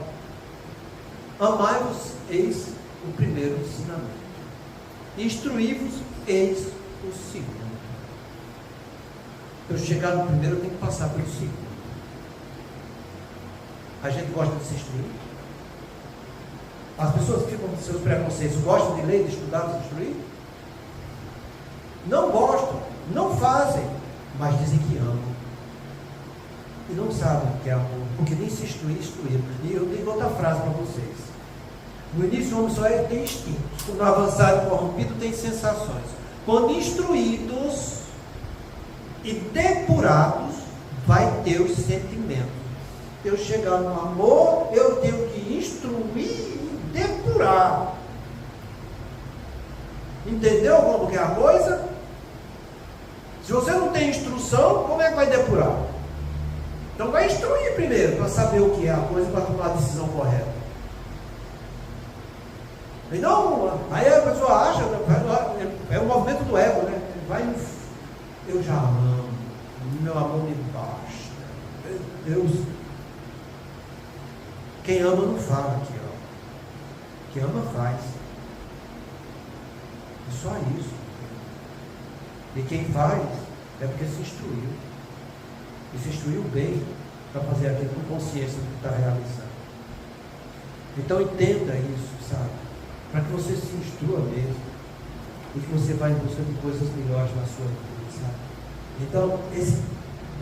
amai-vos, eis o primeiro ensinamento. Instruí-vos, eis o segundo. Para eu chegar no primeiro, eu tenho que passar pelo segundo. A gente gosta de se instruir? As pessoas que ficam com seus preconceitos gostam de ler, de estudar, de se instruir? Não gostam, não fazem, mas dizem que amam. E não sabem o que é amor, porque nem se instruíram. E eu tenho outra frase para vocês. No início o homem só tem instintos. Quando avançado e corrompido tem sensações. Quando instruídos e depurados, vai ter os sentimentos. Eu chegar no amor, eu tenho que instruir e depurar. Entendeu como que é a coisa? Se você não tem instrução, como é que vai depurar? Então vai instruir primeiro, para saber o que é a coisa, para tomar a decisão correta. E não, aí a pessoa acha, é o movimento do ego, né? Vai, eu já amo, meu amor me basta. Deus. Quem ama não fala aqui, ó. Quem ama faz. É só isso. E quem faz é porque se instruiu. E se instruiu bem para fazer aquilo com consciência do que está realizando. Então entenda isso, sabe? Para que você se instrua mesmo. E que você vá em busca de coisas melhores na sua vida, sabe? Então, essa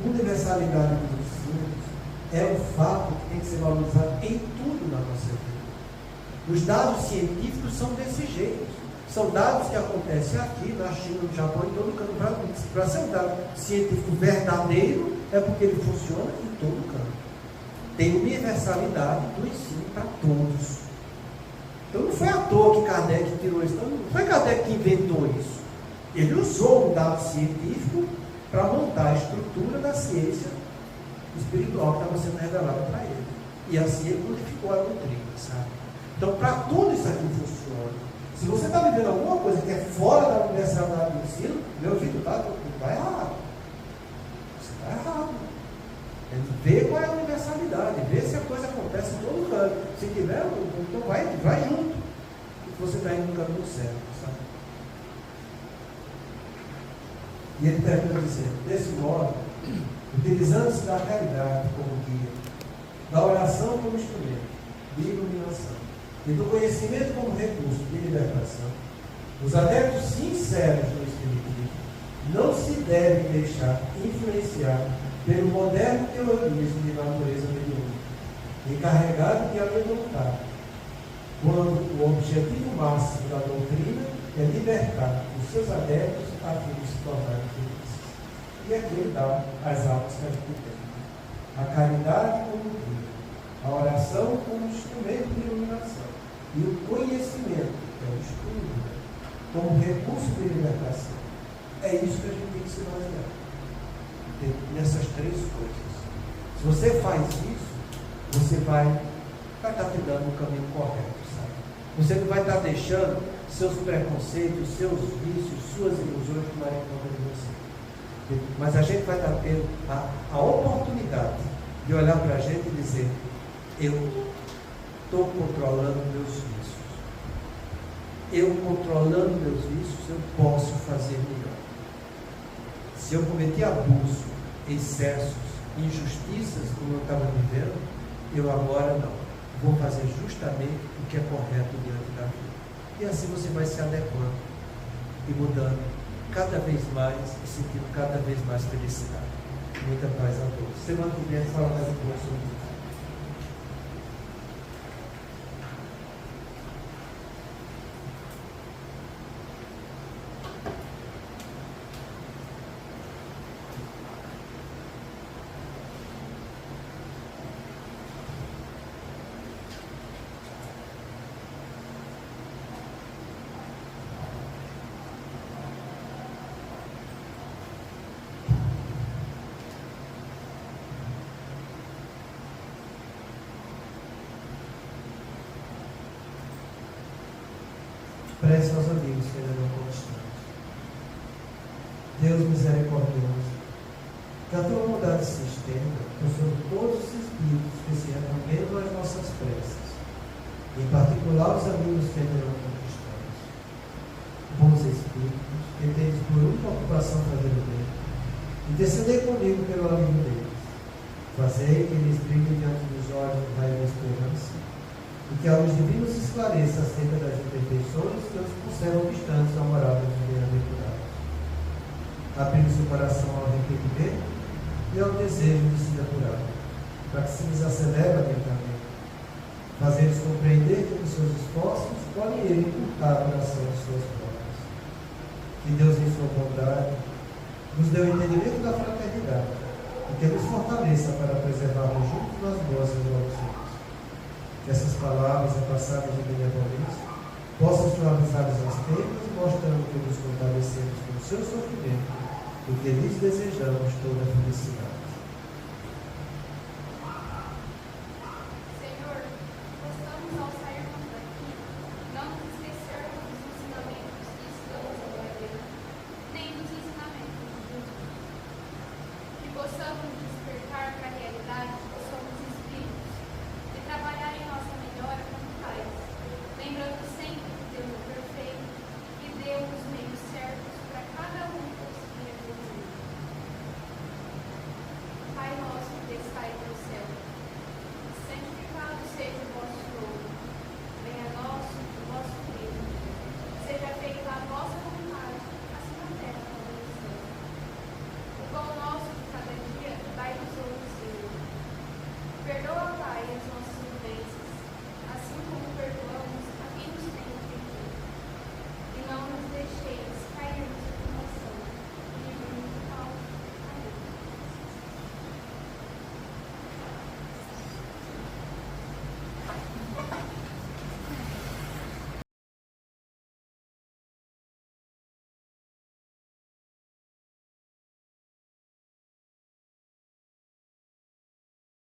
universalidade dos ensinos é um fato que tem que ser valorizado em tudo na nossa vida. Os dados científicos são desse jeito. São dados que acontecem aqui, na China, no Japão, em todo canto. Para ser um dado científico verdadeiro, é porque ele funciona em todo canto. Tem universalidade do ensino para todos. Então não foi à toa que Kardec tirou isso. Não foi Kardec que inventou isso. Ele usou um dado científico para montar a estrutura da ciência espiritual que estava sendo revelada para ele. E assim ele modificou a doutrina, sabe? Então, para tudo isso aqui funciona. Se você está vivendo alguma coisa que é fora da universalidade do ensino, meu filho, está errado. Você está errado. Vê qual é a universalidade, vê se a coisa acontece em todo lugar. Se tiver, então vai junto. E você está indo no caminho certo, sabe? E ele termina dizendo, desse modo, utilizando-se da realidade como guia, da oração como instrumento de iluminação e do conhecimento como recurso de libertação, os adeptos sinceros do Espiritismo não se devem deixar influenciar pelo moderno teologismo de natureza mediúnica, encarregado de amedrontar, quando o objetivo máximo da doutrina é libertar os seus adeptos a fim de se tornarem felizes. E aqui ele dá as aulas que a gente tem. A caridade como guia, a oração como instrumento de iluminação, e o conhecimento, que é o estudo, como recurso de libertação. É isso que a gente tem que se basear. Nessas três coisas. Se você faz isso, você vai estar trilhando o caminho correto, sabe? Você não vai estar deixando seus preconceitos, seus vícios, suas ilusões tomarem conta de você. Mas a gente vai estar tendo a oportunidade de olhar para a gente e dizer, eu estou controlando meus vícios. Eu controlando meus vícios, eu posso fazer melhor. Se eu cometi abuso, excessos, injustiças, como eu estava vivendo, eu agora não. Vou fazer justamente o que é correto diante da vida. E assim você vai se adequando e mudando cada vez mais e sentindo cada vez mais felicidade. Muita paz a todos. Semana que vem a gente fala mais um pouco sobre isso. prece aos amigos que ainda não conquistamos. Deus misericordioso, que a tua bondade se estenda sobre todos os espíritos que se recomendam às nossas preces, em particular os amigos que ainda não conquistamos. Bons espíritos, que tendes por única ocupação fazer o bem, intercedei comigo pelo alívio deles. Fazei que eles brilhem diante dos olhos do raio da esperança, e que a luz divina se esclareça acerca das imperfeições que os conservam distantes da morada dos bem-aventurados. Abri-nos o coração ao arrependimento e ao desejo de se depurar, para que se lhes acelere lentamente, fazer-nos compreender que os seus esforços podem ele encurtar a duração de suas provas. Que Deus, em sua bondade, nos dê o entendimento da fraternidade e que nos fortaleça para preservarmos juntos nas boas resoluções. Que essas palavras passadas de benevolência possam suavizar as penas, mostrando que nos fortalecemos com o seu sofrimento e que lhes desejamos toda a felicidade.